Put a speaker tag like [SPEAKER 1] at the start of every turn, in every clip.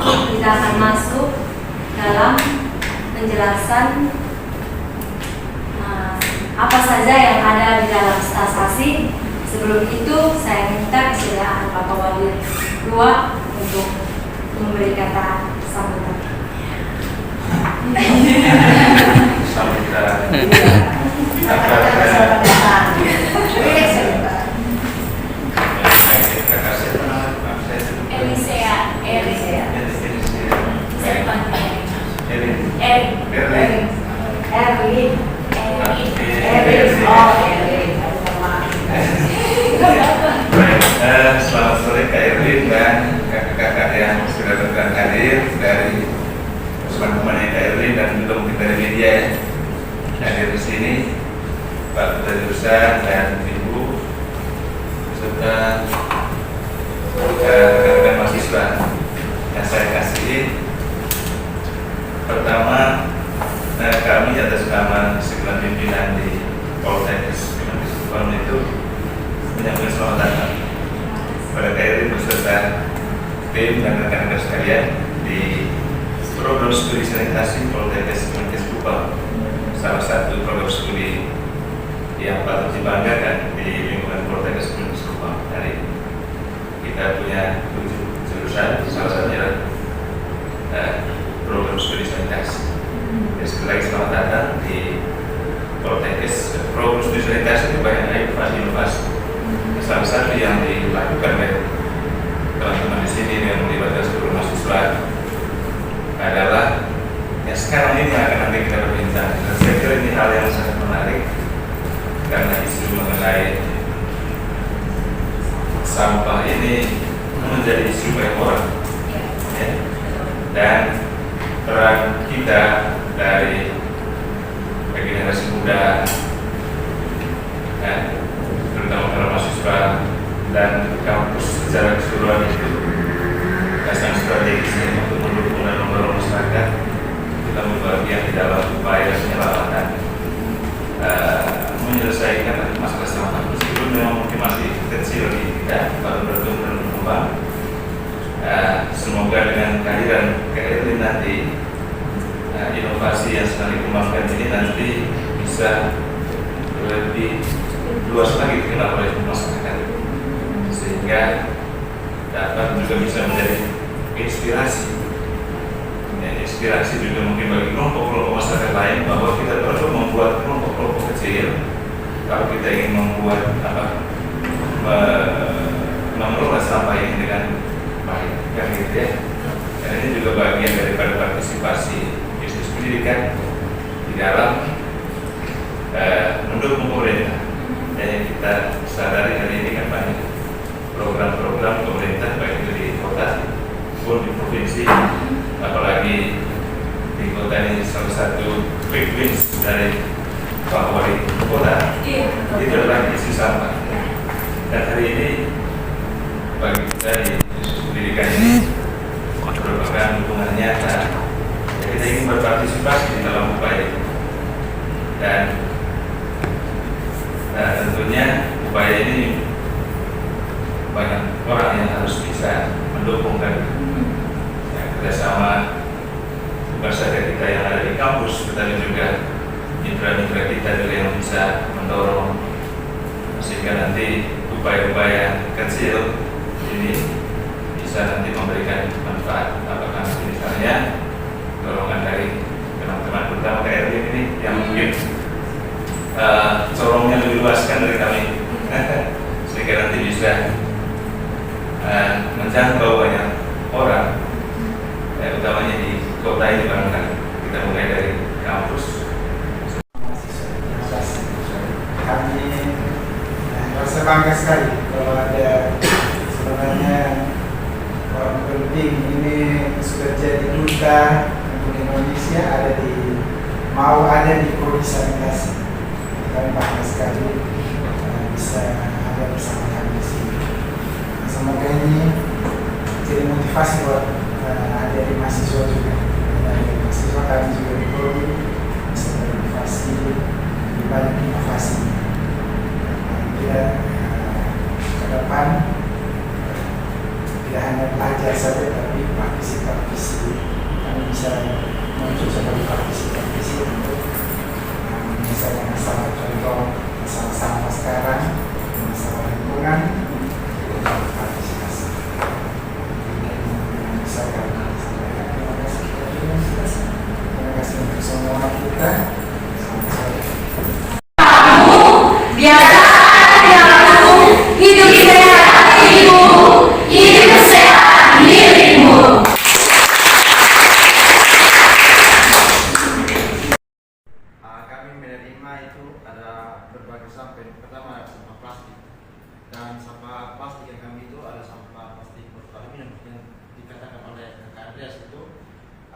[SPEAKER 1] Kita akan masuk dalam penjelasan apa saja yang ada di dalam stasiun. Sebelum itu saya minta kesediaan Bapak Wali Dua untuk memberi kata sambutan.
[SPEAKER 2] Sambutan. Selamat sore Kak Erwin dan kakak-kakak yang sudah berkenan hadir dari teman-teman Kak Erwin dan juga mungkin dari media ya, hadir di sini, Pak Duta Jurusan dan Ibu serta rekan-rekan mahasiswa yang saya kasihi. Pertama, kami atas nama segenap pimpinan di Poltekkes itu menyampaikan selamat datang pada Kak Erwin beserta tim dan rekan-rekan sekalian di program studi sanitasi Poltekkes Kupang, salah satu program studi yang patut dibanggakan di lingkungan Poltekkes Kupang. Hari kita punya 7 jurusan, salah satunya program studi sanitasi. Sekali lagi selamat datang di Poltekkes. Program studi sanitasi itu banyak inovasi. Salah satu yang dilakukan oleh teman-teman di sini yang melibatkan seluruh mahasiswa adalah yang sekarang ini akan nanti kita berbincang. Dan saya kira ini hal yang sangat menarik karena isu mengenai sampah ini menjadi isu banyak orang, ya. Dan peran kita dari generasi muda, ya, terutama para mahasiswa dan kampus secara keseluruhan itu sangat strategis untuk mendukung dan mendorong masyarakat kita berbagian di dalam upaya penyelamatan menyelesaikan masalah sampah meskipun memang mungkin masih kecil di kita, baru bertumbuh dan berkembang. Semoga dengan kehadiran Kak Erwin nanti inovasi yang sedang dikembangkan ini nanti bisa lebih luas lagi dikenal oleh masyarakat sehingga dapat juga bisa menjadi inspirasi. Inspirasi juga mungkin bagi kelompok-kelompok masyarakat lain bahwa kita perlu membuat kelompok-kelompok kecil kalau kita ingin membuat mengelola sampah ini dengan baik, kan gitu ya. Dan ini juga bagian daripada partisipasi bisnis pendidikan di dalam mendukung pemerintah. Dan kita sadari hari ini kan banyak program-program pemerintah baik itu di kota maupun di provinsi, apalagi di kota ini salah satu quick wins dari Pak Wali Kota itu adalah isu sampah. Dan hari ini bagi kita di pendidikan ini merupakan dukungan nyata. Kita ingin berpartisipasi di dalam upaya ini. Dan tentunya upaya ini banyak orang yang harus bisa mendukung dan kerjasama bukan saja kita yang ada di kampus, tetapi juga mitra-mitra kita juga yang bisa mendorong sehingga nanti upaya-upaya kecil ini bisa nanti memberikan manfaat. Apakah misalnya dorongan dari teman-teman terutama Kak Erwin ini yang mungkin corongnya lebih luaskan dari kami sehingga nanti bisa menjangkau banyak orang, utamanya di kota ini barangkali. Kita mulai dari kampus.
[SPEAKER 3] Kami merasa bangga sekali kalau ada sebenarnya orang penting ini sudah jadi duta untuk Indonesia mau ada di prodi sanitasi. Kami bangga sekali bisa ada bersama kami di sini. Semoga ini jadi motivasi buat adik-adik mahasiswa juga. Adik mahasiswa kami juga di prodi bisa berinovasi, lebih banyak inovasi. Dia ke depan tidak hanya belajar saja tapi praktisi kami bisa muncul sebagai praktisi untuk misalnya masalah contoh masalah sampah sekarang, masalah lingkungan, itu partisipasi. Bisa kami sampaikan. Terima kasih untuk semua kita. Selamat sore.
[SPEAKER 1] Biarkan yang langsung hidup sehat dirimu, hidup sehat dirimu.
[SPEAKER 4] Kami menerima itu ada berbagai sampah. Pertama ada sampah plastik, dan sampah plastik yang kami itu ada sampah plastik botol aluminium yang dikatakan oleh Kak Andreas itu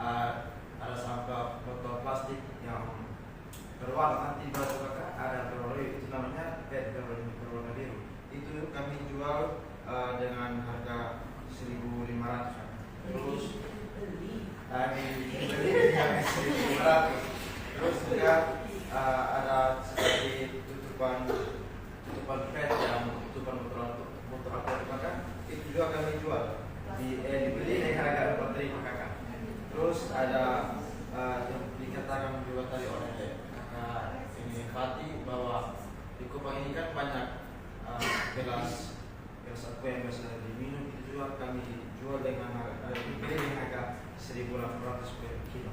[SPEAKER 4] ada sampah botol plastik yang berwarna nanti baru ada berwarna itu namanya PET berwarna biru. Itu kami jual dengan harga 1.500 kan. Terus dengan 1.500. Terus juga ada seperti tutupan PET yang tutupan botol alkohol kan, itu juga kami jual dibeli dengan harga 4.000 kakak. Terus ada yang dikatakan juga tadi oleh kakak ini Fatih bahwa di Kupang ini kan banyak gelas aqua yang biasa diminum, itu juga kami jual dengan dibeli dengan harga 1.800 per kilo.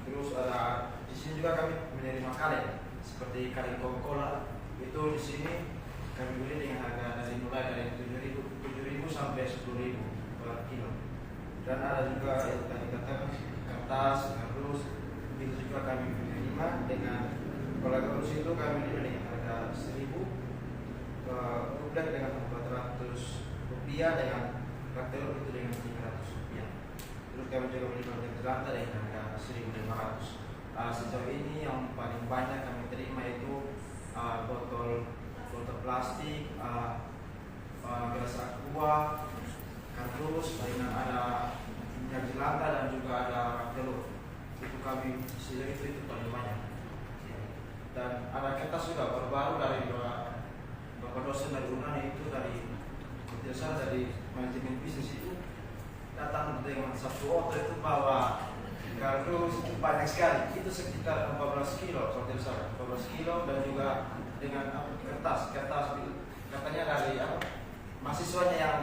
[SPEAKER 4] Terus ada di sini juga kami menerima kaleng seperti kaleng Coca-Cola, itu di sini kami beli dengan harga mulai dari 7.000 sampai 10.000 per kilo. Dan ada juga yang tadi katakan kertas, kardus, itu juga kami menerima dengan kalau kardus itu kami menerima dengan harga 1.000, rupiah dengan 400 rupiah, dengan raktel itu dengan 300 rupiah. Terus kami juga menerima dengan jelantah dengan harga 1.500. Sejauh ini yang paling banyak kami terima itu botol plastik, gelas aqua, kardus, dengan ada minyak jelantah dan juga ada raktel. Itu kami sejauh itu paling banyak. Dan ada kertas juga baru-baru dari Bapak dosen dari UNAN, itu dari manajemen bisnis itu datang dengan satu otot itu bawa kardus itu banyak sekali, itu sekitar 14 kilo kalau tidak salah, 14 kilo, dan juga dengan kertas katanya dari mahasiswanya yang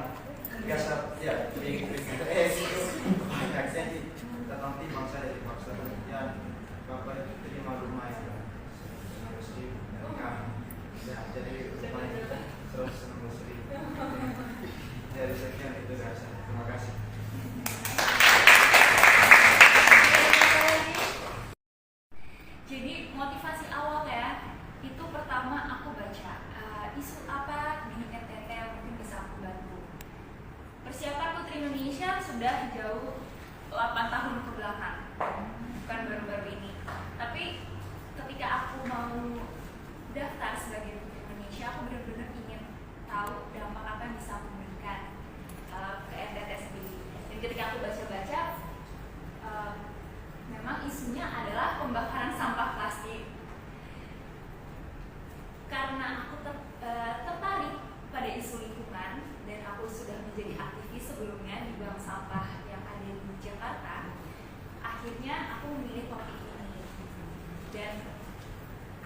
[SPEAKER 4] biasa ya itu banyak, jadi datang timbang saya dipaksa kemudian Bapak itu terima rumah itu 100.000 dari kami ya, jadi rumah itu 160.000 dari sekian itu dari saya. Terima kasih.
[SPEAKER 1] Jadi motivasi awal ya, itu pertama aku baca isu apa di NTT yang mungkin bisa aku bantu. Persiapan Putri Indonesia sudah jauh 8 tahun ke belakang, bukan baru-baru ini. Tapi ketika aku mau daftar sebagai Putri Indonesia, aku benar-benar ingin tahu dampak apa yang bisa aku berikan ke NTT sendiri. Dan ketika aku baca-baca, memang isunya adalah pembakaran sampah plastik. Karena aku tertarik pada isu lingkungan dan aku sudah menjadi aktivis sebelumnya di bank sampah yang ada di Jakarta, akhirnya aku memilih topik ini. Dan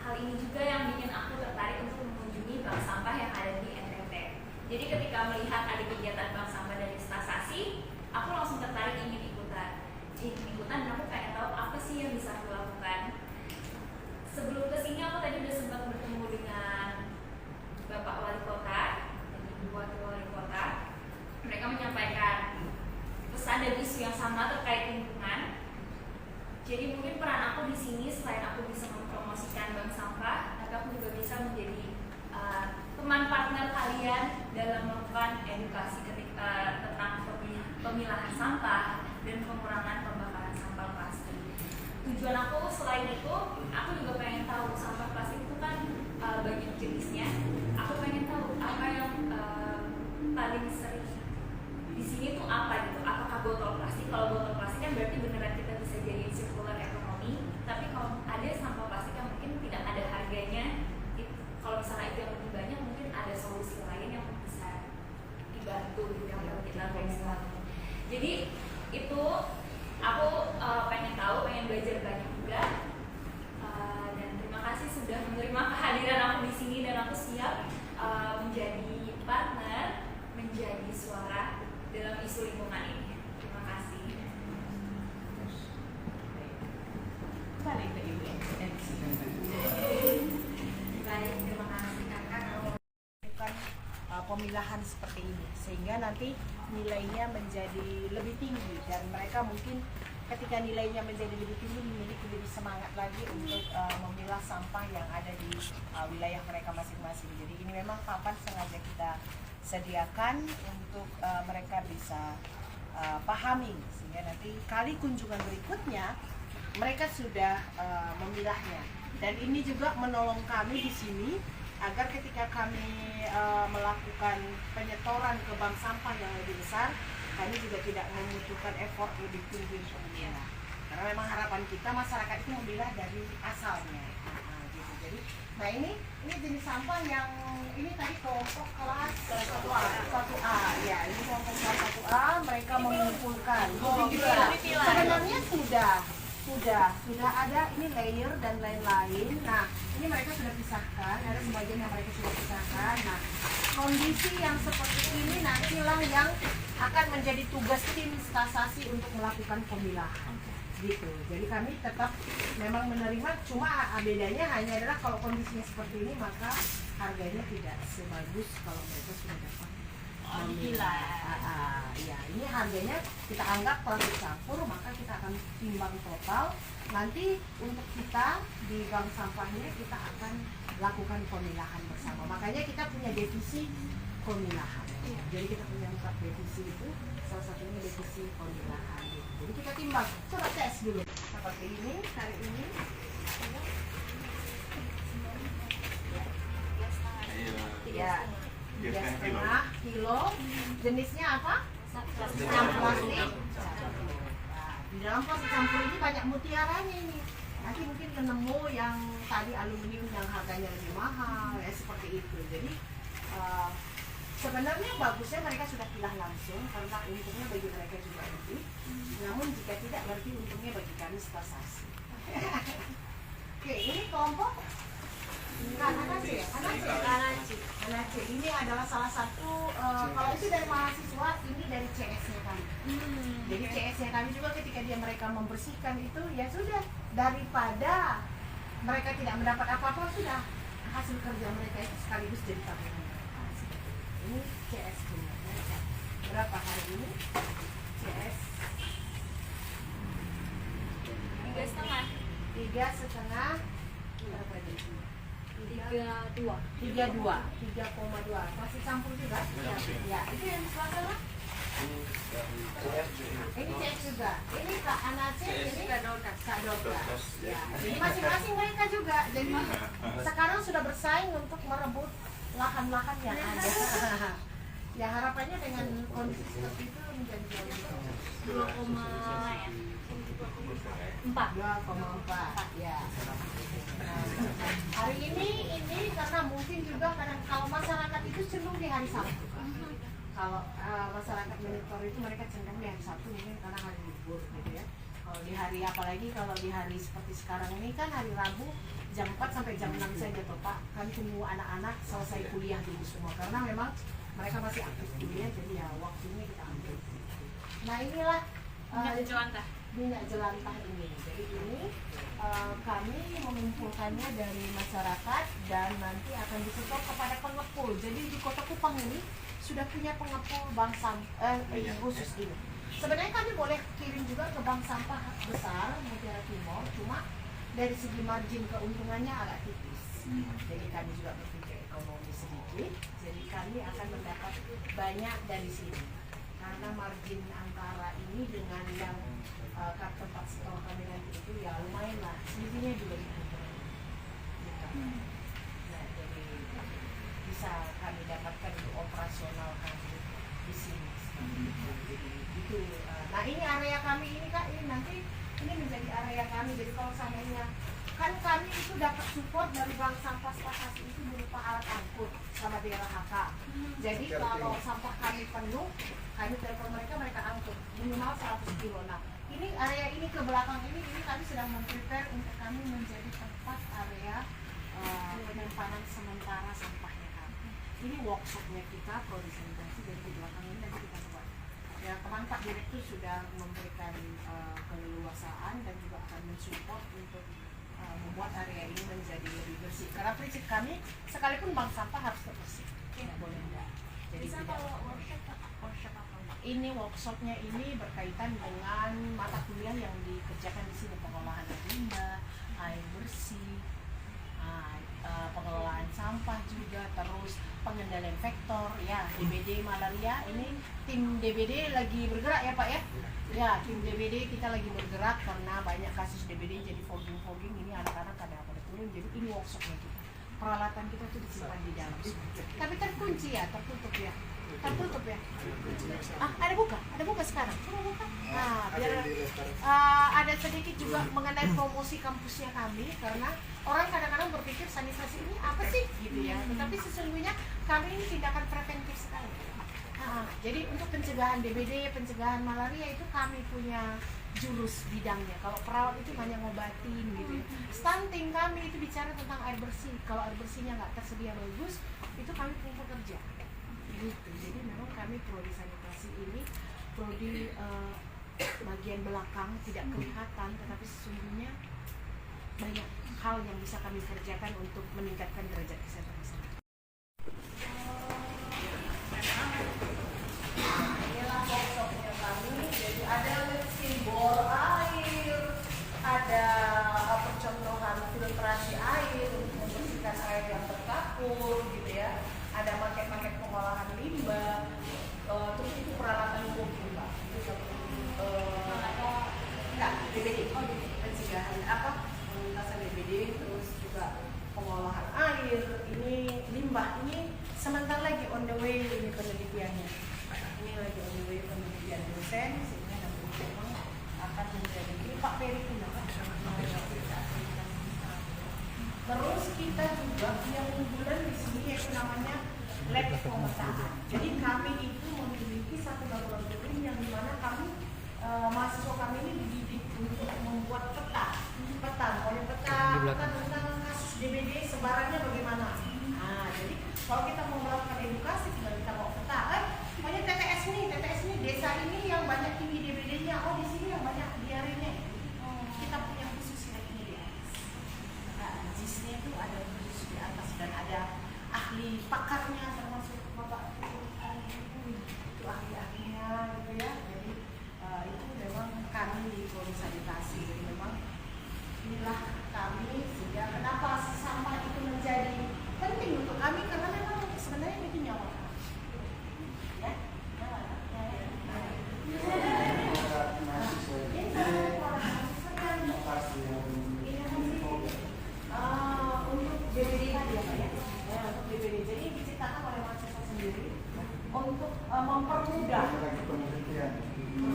[SPEAKER 1] hal ini juga yang bikin aku tertarik untuk mengunjungi bank sampah yang ada di NTT. Jadi ketika melihat ada kegiatan bank sampah dari Stasasi, aku langsung tertarik ingin ikutan dan aku pengen tahu apa sih yang bisa aku lakukan. Sebelum kesini aku tadi udah sempat bertemu dengan Bapak Wali Kota dan Ibu Wakil Wali Kota. Mereka menyampaikan pesan dan isu yang sama terkait lingkungan. Jadi mungkin peran aku di sini selain aku bisa mempromosikan bank sampah, tapi aku juga bisa menjadi teman partner kalian dalam melakukan edukasi tentang pemilahan sampah dan pengurangan pembakaran sampah plastik. Tujuan aku selain itu, aku juga pengen tahu sampah plastik itu kan banyak jenisnya. Aku pengen tahu apa yang paling sering di sini tuh apa gitu. Apakah botol plastik? Kalau botol plastik kan berarti beneran kita bisa jadi circular ekonomi. Tapi kalau ada sampah plastik yang mungkin tidak ada harganya, kalau misalnya itu yang lebih banyak, mungkin ada solusi lain yang bisa dibantu yang perlu kita periksa. Jadi itu aku pengen belajar banyak juga. Dan terima kasih sudah menerima kehadiran aku di sini, dan aku siap menjadi partner, menjadi suara dalam isu lingkungan ini. Terima kasih.
[SPEAKER 5] Balik ke Ibu.
[SPEAKER 1] Baik, terima kasih kakak.
[SPEAKER 5] Bukan pemilahan seperti ini, sehingga nanti nilainya menjadi lebih tinggi, dan mereka mungkin ketika nilainya menjadi lebih tinggi memiliki lebih semangat lagi untuk memilah sampah yang ada di wilayah mereka masing-masing. Jadi ini memang papan sengaja kita sediakan untuk mereka bisa pahami, sehingga nanti kali kunjungan berikutnya mereka sudah memilahnya. Dan ini juga menolong kami di sini agar ketika kami melakukan penyetoran ke bank sampah yang lebih besar, kami juga tidak membutuhkan effort lebih tinggi untuk memilah. Karena memang harapan kita masyarakat itu memilah dari asalnya. Gitu. Jadi, nah ini jenis sampah yang ini tadi kelompok kelas 1A. Ya, ini kelompok kelas 1A, mereka mengumpulkan. Sebenarnya sudah ada ini layer dan lain-lain. Nah, ini mereka sudah pisahkan, ada sebagian yang mereka sudah pisahkan. Nah, kondisi yang seperti ini nantilah yang akan menjadi tugas tim stasasi untuk melakukan pemilahan. Gitu. Jadi kami tetap memang menerima, cuma bedanya hanya adalah kalau kondisinya seperti ini maka harganya tidak sebagus kalau mereka sudah dapat memilah. Ya, ini harganya kita anggap kalau dicampur, maka kita akan timbang total. Nanti untuk kita di bank sampahnya kita akan lakukan pemilahan bersama. Makanya kita punya divisi pemilahan. Jadi kita punya 4 divisi itu, salah satunya divisi pemilahan. Jadi kita timbang. Coba tes dulu. Seperti ini hari ini. Ya. 3,5 kilo. Jenisnya apa? Plastik. Nah, di dalam plastik campur ini banyak mutiaranya ini. Nanti mungkin nemu yang tadi aluminium yang harganya lebih mahal, ya seperti itu. Jadi sebenarnya bagusnya mereka sudah pilah langsung karena untungnya bagi mereka juga lebih. Namun jika tidak, berarti untungnya bagi kami stasasi. Oke, ini kelompok Anace. Ini adalah salah satu, kalau itu dari mahasiswa, ini dari CS-nya kami. Jadi CS-nya kami juga ketika mereka membersihkan itu, ya sudah, daripada mereka tidak mendapat apa-apa, sudah hasil kerja mereka itu sekaligus jadi tabungan. Ini CS jumlahnya. Berapa hari ini? CS 3,5. Berapa jadi? 3,2. Masih campur juga? Ya, itu yang di sebelah sana? Ini CS juga. Ini Kak Anace, ini Kak Dorcas. Ya, jadi masing-masing mereka juga. Jadi sekarang sudah bersaing untuk merebut lahan-lahan yang ada. Ya, harapannya dengan kondisi seperti itu menjadi jauh lebih 2,4 ya. Hari ini karena mungkin juga kadang kalau masyarakat itu cenderung di hari Sabtu. Kalau masyarakat monitor itu mereka cenderung di hari Sabtu mungkin karena hari libur gitu ya. Kalau di hari, apalagi kalau di hari seperti sekarang ini kan hari Rabu jam 4 sampai jam 6 saja toh Pak. Kan tunggu anak-anak selesai kuliah dulu semua karena memang mereka masih aktif kuliah, jadi ya waktunya kita ambil. Nah inilah minyak jelantah ini. Jadi ini kami mengumpulkannya dari masyarakat dan nanti akan disetor kepada pengepul. Jadi di Kota Kupang ini sudah punya pengepul bank sampah khusus ini. Sebenarnya kami boleh kirim juga ke bank sampah besar Mutiara Timur, cuma dari segi margin keuntungannya agak tipis. Jadi kami juga berpikir ekonomi sedikit. Jadi kami akan mendapat banyak dari sini. Karena margin antara ini dengan yang tempat setor kami nanti itu ya lumayan lah, selisihnya juga gitu. Nah, jadi bisa kami dapatkan di operasional kami di sini. Jadi itu. Nah ini area kami ini Kak, ini nanti ini menjadi area kami. Jadi kalau seandainya kan kami itu dapat support dari Bank Sampah Spakasi itu berupa alat angkut sama DLHK. Jadi kalau sampah kami penuh, kami telepon mereka, mereka angkut minimal 100 kilo. Nah, ini area ini ke belakang ini kami sedang memprepare untuk kami menjadi tempat area penyimpanan sementara sampahnya kami. Ini workshopnya kita, produsensi dari di belakang ini nanti kita buat. Ya, kemarin Pak Direktur sudah memberikan keleluasaan dan juga akan mensupport untuk membuat area ini menjadi lebih bersih. Karena prinsip kami, sekalipun bank sampah harus bersih, tidak boleh enggak. Jadi
[SPEAKER 1] Bisa
[SPEAKER 5] tidak.
[SPEAKER 1] kalau workshop apa Mbak?
[SPEAKER 5] Ini workshopnya ini berkaitan dengan mata kuliah yang dikerjakan di sini, pengolahan limbah, air bersih, pengelolaan sampah juga, terus pengendalian vektor, ya DBD malaria. Ini tim DBD lagi bergerak ya Pak ya? Ya, tim DBD kita lagi bergerak karena banyak kasus DBD jadi fogging ini anak-anak ada pada turun, jadi ini workshopnya kita. Peralatan kita tuh disimpan di dalam. Tapi terkunci ya, tertutup ya. Tertutup ya. Ada buka sekarang. Coba buka. Nah, biar ada sedikit juga mengenai promosi kampusnya kami, karena orang kadang-kadang berpikir sanitasi ini apa sih gitu ya. Tetapi sesungguhnya kami ini tindakan preventif sekali. Jadi untuk pencegahan DBD, pencegahan malaria itu kami punya jurus bidangnya. Kalau perawat itu hanya ngobatin gitu ya. Stunting kami itu bicara tentang air bersih. Kalau air bersihnya nggak tersedia bagus, itu kami punya pekerja. Gitu. Jadi memang kami prodi sanitasi ini prodi bagian belakang tidak kelihatan, tetapi sesungguhnya banyak hal yang bisa kami kerjakan untuk meningkatkan derajat kesehatan masyarakat. Inilah workshopnya kami. Jadi ada mesin bor air, ada percontohan filtrasi air untuk membersihkan air yang terkapur gitu ya. Ada paket-paket pengolahan limbah, terus itu peralatan fogging Mbak. Itu enggak DBD, pencegahan pengentasan DBD, terus juga pengolahan air. Ini limbah, ini sebentar lagi on the way ini penelitiannya. Ini lagi on the way penelitian dosen, sehingga nanti memang akan menjadi ini Pak Peri punya Pak. Terus kita juga yang unggulan di sini yaitu namanya lab pemetaan. Jadi kami itu memiliki satu laboratorium yang dimana kami mahasiswa kami ini dididik untuk membuat peta tentang kasus DBD sebarannya bagaimana. Nah, jadi kalau kita mau melakukan edukasi tinggal kita bawa peta. Pokoknya TTS nih desa ini yang banyak tinggi DBD-nya. Oh, di sini yang banyak diarenya. Kita punya khusus yang ini di atas. Nah, JIS-nya itu ada khusus di atas dan ada ahli pakarnya termasuk Bapak itu ahli-ahlinya gitu ya. Jadi itu memang kami di prodi sanitasi. Jadi memang inilah kami, sehingga kenapa sampah itu menjadi penting untuk kami, karena memang sebenarnya itu nyawa kami. Ya? Untuk DBD tadi ya Pak ya? Untuk DBD, jadi diciptakan oleh mahasiswa sendiri untuk mempermudah. Ini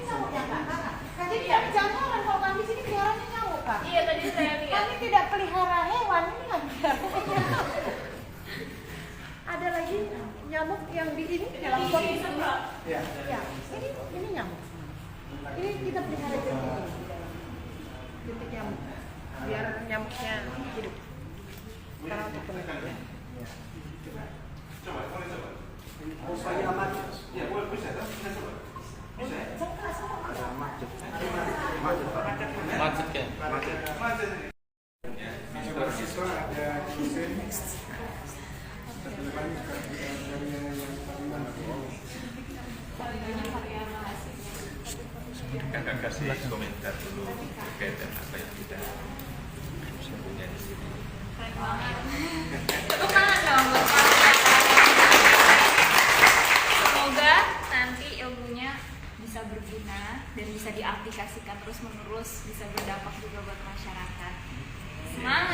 [SPEAKER 5] nyamuknya Kak. Jadi jangan kalau kami sini peliharanya nyamuk Kak.
[SPEAKER 1] Iya, tadi saya lihat.
[SPEAKER 5] Kami tidak pelihara hewan, ini nggak bisa. Ada lagi nyamuk yang di ini dalam pot ini. Ya, ini nyamuk. Ini kita pelihara jentik di dalam. Jentik nyamuk. Biar nyamuknya hidup. Karena untuk penelitian.
[SPEAKER 4] Supaya aman. Ya, boleh bisa coba. Bisa ya?
[SPEAKER 2] Macet kan?
[SPEAKER 4] Macet.
[SPEAKER 3] Ada mahasiswa, ada dosen. Depan dari yang paling mana?
[SPEAKER 2] Kakak kasih komentar dulu terkait dengan apa yang kita punya di sini.
[SPEAKER 1] Keren banget. Tepuk tangan dong buat Pak. Semoga nanti ilmunya bisa berguna dan bisa diaplikasikan terus-menerus, bisa berdampak juga buat masyarakat. Semangat!